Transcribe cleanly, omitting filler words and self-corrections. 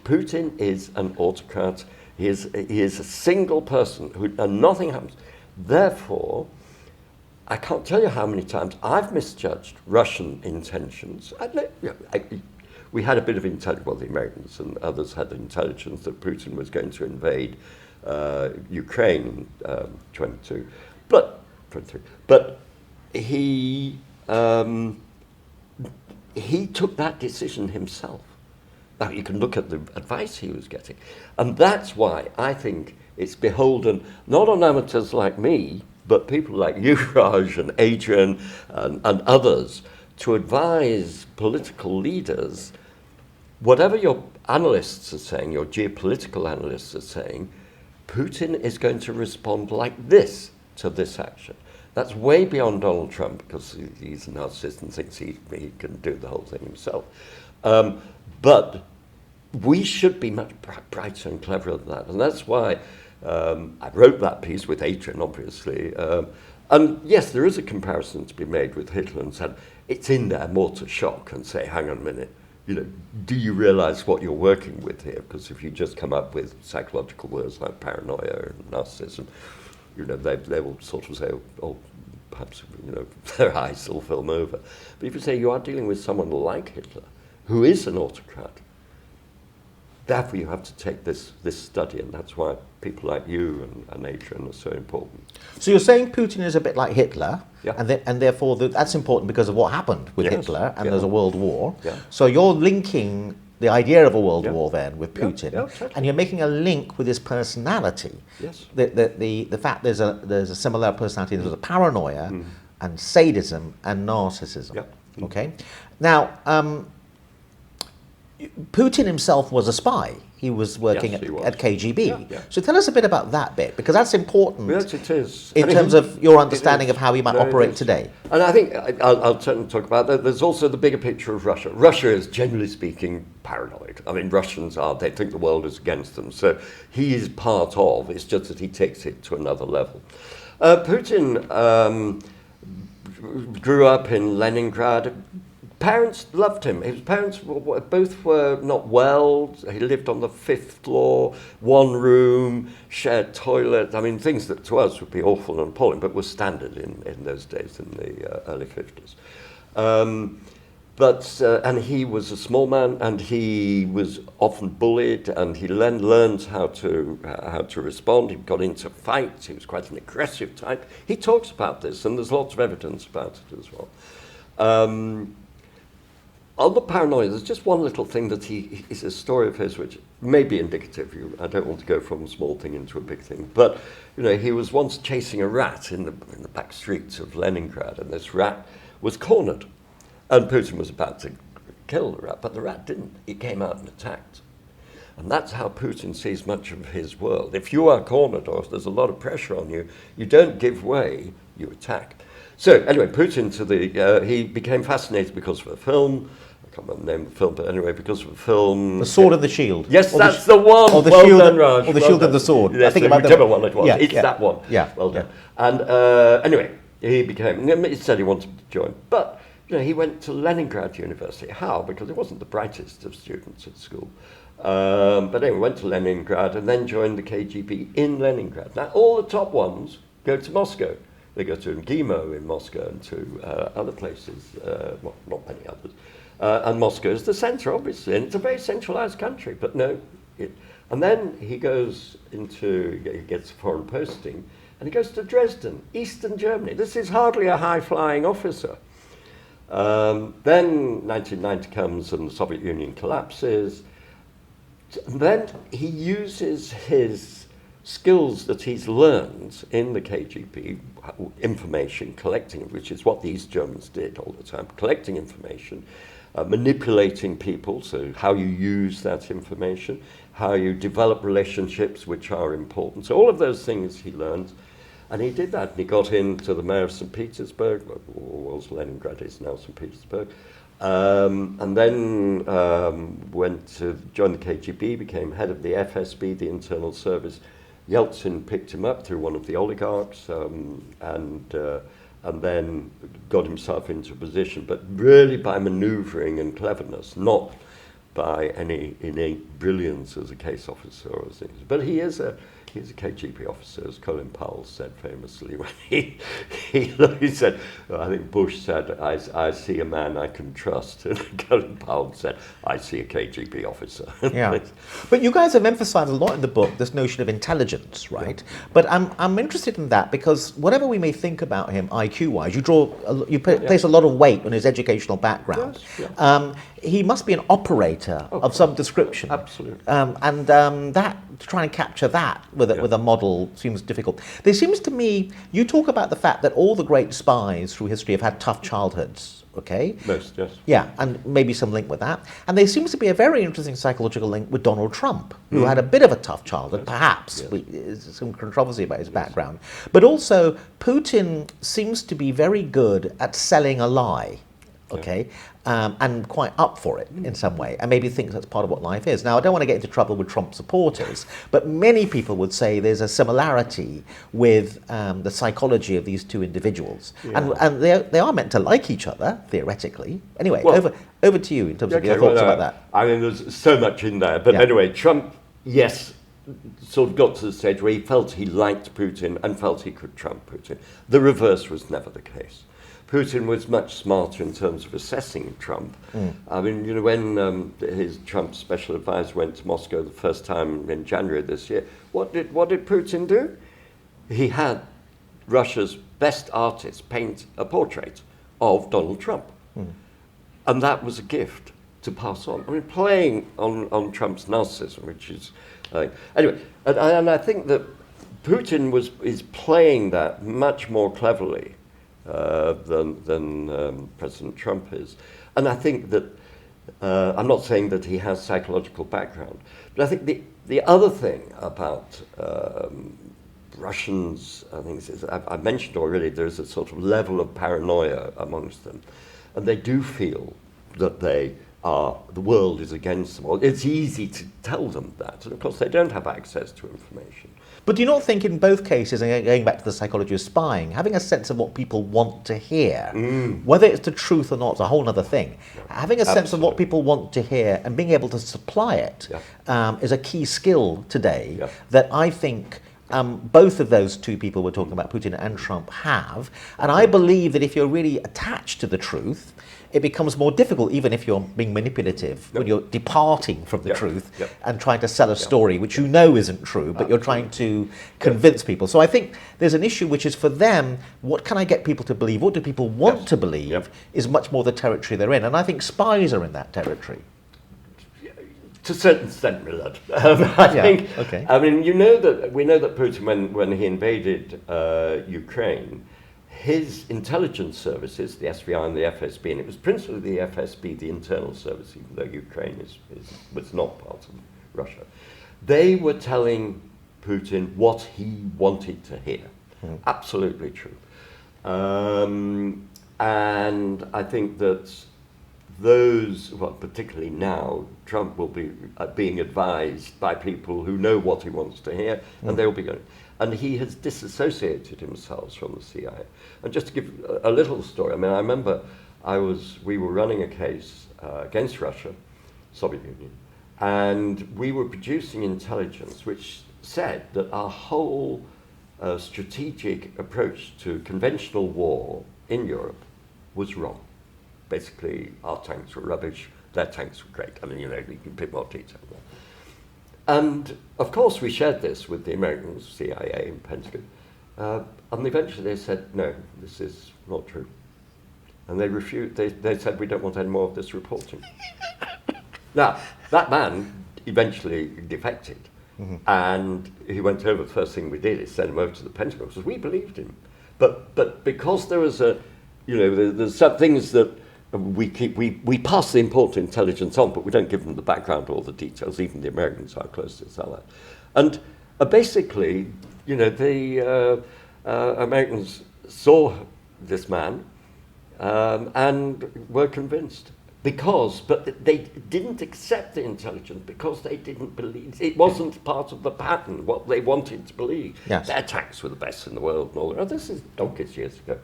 Putin is an autocrat. He is a single person and nothing happens. Therefore, I can't tell you how many times I've misjudged Russian intentions. We had a bit of intelligence, well, the Americans and others had intelligence that Putin was going to invade Ukraine in 23. But he took that decision himself. Now, you can look at the advice he was getting. And that's why I think it's beholden not on amateurs like me, but people like you, Raj, and Adrian, and others, to advise political leaders, whatever your analysts are saying, your geopolitical analysts are saying, Putin is going to respond like this to this action. That's way beyond Donald Trump, because he's a narcissist and thinks he can do the whole thing himself. But we should be much brighter and cleverer than that. And that's why I wrote that piece with Adrian, obviously. And yes, there is a comparison to be made with Hitler, and said it's in there more to shock and say, hang on a minute, do you realize what you're working with here? Because if you just come up with psychological words like paranoia and narcissism, they will sort of say, oh, perhaps, their eyes will film over. But if you say you are dealing with someone like Hitler, who is an autocrat, therefore you have to take this study, and that's why people like you and Adrian are so important. So you're saying Putin is a bit like Hitler, yeah. and therefore that's important because of what happened with Hitler, and there's a world war. Yeah. So you're linking the idea of a world war then with Putin, exactly. and you're making a link with his personality. Yes. The fact there's a similar personality, there's a paranoia, and sadism and narcissism. Yeah. Okay. Now, Putin himself was a spy. He was working at KGB. Yeah. So tell us a bit about that bit, because that's important. Yes, it is. In terms of your understanding of how he might operate today. And I think I'll certainly talk about that. There's also the bigger picture of Russia. Russia is, generally speaking, paranoid. I mean, Russians they think the world is against them. So he is part of, it's just that he takes it to another level. Putin grew up in Leningrad. Parents loved him. His parents both were not well. He lived on the 5th floor, one room, shared toilet. I mean, things that to us would be awful and appalling, but were standard in those days, in the early 50s. And he was a small man, and he was often bullied, and he learned how to respond. He got into fights. He was quite an aggressive type. He talks about this, and there's lots of evidence about it as well. On the paranoia, there's just one little thing that is a story of his which may be indicative. I don't want to go from a small thing into a big thing, but he was once chasing a rat in the back streets of Leningrad, and this rat was cornered, and Putin was about to kill the rat, but the rat didn't. It came out and attacked, and that's how Putin sees much of his world. If you are cornered or if there's a lot of pressure on you, you don't give way, you attack. So anyway, Putin he became fascinated because of a film. I can't remember the name of the film, but anyway, because of a film. The Sword and the Shield. Yes, that's the one. Or the well Shield, done, Raj. or the Shield and the Sword. Yes, I think about whichever one it was. It's that one. Yeah. Well done. And anyway, he said he wanted to join, but he went to Leningrad University. How? Because he wasn't the brightest of students at school. But anyway, went to Leningrad and then joined the KGB in Leningrad. Now, all the top ones go to Moscow. They go to Gimo in Moscow and to other places, well, not many others. And Moscow is the center, obviously, and it's a very centralized country, but no. And then he gets a foreign posting, and he goes to Dresden, Eastern Germany. This is hardly a high-flying officer. Then 1990 comes and the Soviet Union collapses. And then he uses his skills that he's learned in the KGB, information collecting, which is what the East Germans did all the time, collecting information, manipulating people, so how you use that information, how you develop relationships which are important. So all of those things he learned, and he did that. And he got into the mayor of St. Petersburg, or was Leningrad, is now St. Petersburg, and then went to join the KGB, became head of the FSB, the Internal Service. Yeltsin picked him up through one of the oligarchs, and then got himself into a position, but really by maneuvering and cleverness, not by any innate brilliance as a case officer or things. But he's a KGB officer, as Colin Powell said famously when he said, I think Bush said, I see a man I can trust, and Colin Powell said, I see a KGB officer. Yeah, but you guys have emphasized a lot in the book this notion of intelligence, right? Yeah. But I'm interested in that because whatever we may think about him IQ-wise, you place a lot of weight on his educational background. Yes, yeah. He must be an operator of some description. Absolutely. And that, to try and capture that with a model seems difficult. There seems to me, you talk about the fact that all the great spies through history have had tough childhoods, okay? Most, yes. Yeah, and maybe some link with that. And there seems to be a very interesting psychological link with Donald Trump, who had a bit of a tough childhood, perhaps. Yes. There's some controversy about his background. But also, Putin seems to be very good at selling a lie. Okay, and quite up for it in some way, and maybe thinks that's part of what life is. Now, I don't want to get into trouble with Trump supporters, but many people would say there's a similarity with the psychology of these two individuals, and they are meant to like each other theoretically. Anyway, well, over to you in terms of your thoughts about that. I mean, there's so much in there, but anyway, Trump, yes, sort of got to the stage where he felt he liked Putin and felt he could trump Putin. The reverse was never the case. Putin was much smarter in terms of assessing Trump. I mean, you know, when his Trump special advisor went to Moscow the first time in January this year, what did Putin do? He had Russia's best artist paint a portrait of Donald Trump. And that was a gift to pass on. I mean, playing on Trump's narcissism, which is... anyway, and I think that Putin is playing that much more cleverly than President Trump is. And I think that, I'm not saying that he has psychological background, but I think the other thing about Russians, I think I've mentioned already, there's a sort of level of paranoia amongst them. And they do feel that the world is against them. Well, it's easy to tell them that. And of course, they don't have access to information. But do you not think in both cases, and going back to the psychology of spying, having a sense of what people want to hear, whether it's the truth or not, is a whole other thing. Having a sense of what people want to hear and being able to supply it is a key skill today that I think both of those two people we're talking about, Putin and Trump, have. And I believe that if you're really attached to the truth, it becomes more difficult, even if you're being manipulative, when you're departing from the truth and trying to sell a story which you know isn't true, but you're trying to convince people. So I think there's an issue which is for them, what can I get people to believe? What do people want to believe is much more the territory they're in. And I think spies are in that territory. To a certain extent, Millard. I think. Okay. I mean, we know that Putin, when he invaded Ukraine, his intelligence services, the SVR and the FSB, and it was principally the FSB, the internal service, even though Ukraine was not part of Russia, they were telling Putin what he wanted to hear. Absolutely true. And I think that those, well, particularly now, Trump will be being advised by people who know what he wants to hear, and they will be going. And he has disassociated himself from the CIA. And just to give a little story, I mean, I remember we were running a case against Russia, Soviet Union, and we were producing intelligence which said that our whole strategic approach to conventional war in Europe was wrong. Basically, our tanks were rubbish, their tanks were great. I mean, you know, you can pick more detail there. And, of course, we shared this with the Americans, CIA and Pentagon. And eventually they said, no, this is not true. And they refused. They said, we don't want any more of this reporting. Now, that man eventually defected. And he went over, the first thing we did is send him over to the Pentagon, because we believed him. But because there was there's some things that we pass the important intelligence on, but we don't give them the background or the details. Even the Americans are close to that. And basically, you know, the Americans saw this man and were convinced. But they didn't accept the intelligence because they didn't believe. It wasn't part of the pattern, what they wanted to believe. Yes. Their tanks were the best in the world and all that. This is donkeys years ago.